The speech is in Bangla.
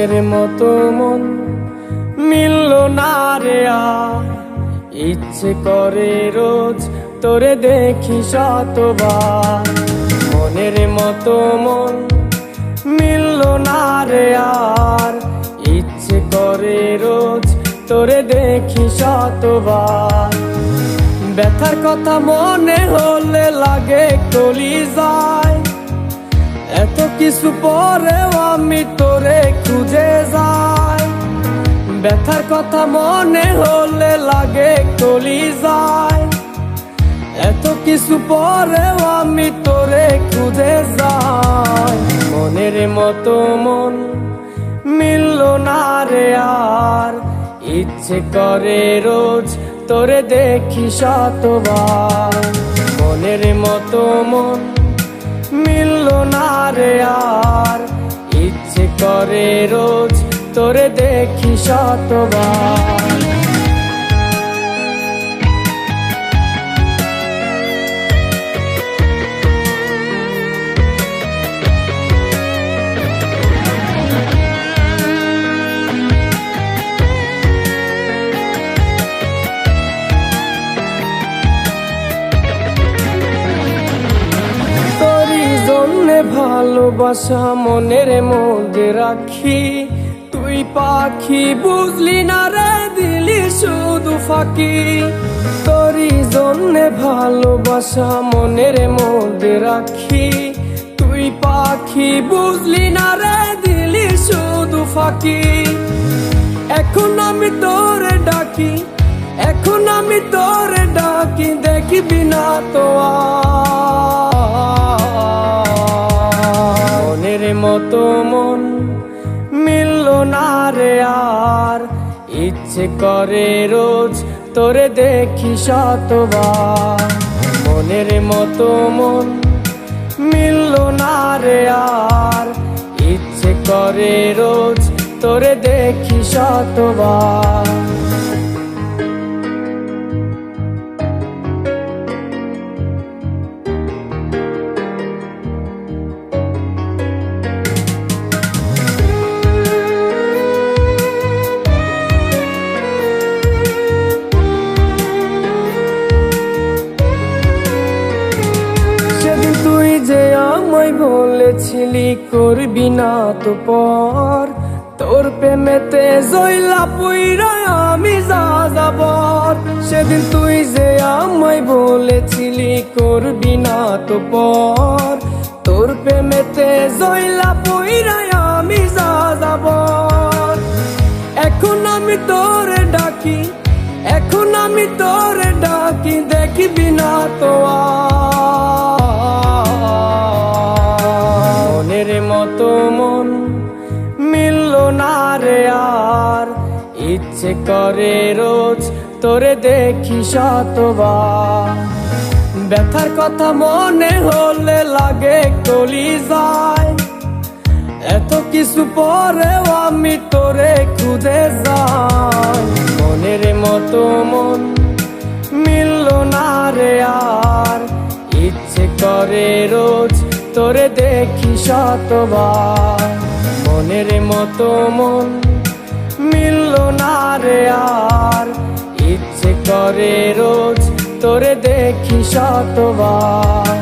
মনের মতো মন মিলল না রে আর, ইচ্ছে করে রোজ তোরে দেখি শতবার। মনের মতো মন মিলল না রে আর, ইচ্ছে করে রোজ তোরে দেখি শতবার। ব্যথার কথা মনে হলে লাগে কলিজায়, এত কিছু পরেও আমি তোরে খুঁজে যাই। ব্যথার কথা মনে হলে লাগে কলিজায়, এত কিছু পরেও আমি তোরে খুঁজে যাই। মনের মতো মন মিলল না রে আর, ইচ্ছে করে রোজ তোরে দেখি শতবার। মনের মতো মন মিলল না রে আর, ইচ্ছে করে রোজ তোরে দেখি শতবার। ভালোবাসা মনের মধ্যে রাখি, তুই পাখি বুঝলি না রে, দিলি শুধু ফাঁকি। তোরই জন্যে ভালোবাসা মনের মধ্যে রাখি, তুই পাখি বুঝলি না রে, দিলি শুধু ফাঁকি। এখন আমি তোরে ডাকি, এখন আমি তোরে ডাকি, দেখবি না তো মনের মতো মন মিলল না রে আর, ইচ্ছে করে রোজ তোরে দেখি শতবার। মনের মতো মন মিলল না রে আর, ইচ্ছে করে রোজ তোরে দেখি শতবার। আমায় বলেছিলি করবি না তো পর, তোর প্রেমেতে জইলা পুইরা আমি যাযাবর। সেদিন তুই যে আমায় বলেছিলি করবি না তো পর, তোর প্রেমেতে জইলা পুইরা আমি যাযাবর। এখন আমি তোরে ডাকি, এখন আমি তোরে ডাকি, দেখবি না তো মনের মতো মন মিলল না রে আর, ইচ্ছে করে রোজ তোরে দেখি শতবার। ব্যথার কথা মনে হলে লাগে কলিজায়, এত কিছু পরেও আমি তোরে খুঁজে যাই। মনের মতো মন মিলল না রে আর, ইচ্ছে করে রোজ তোরে দেখি শতবার। মনের মতো মন মিলল না রে আর, ইচ্ছে করে রোজ তোরে দেখি শতবার।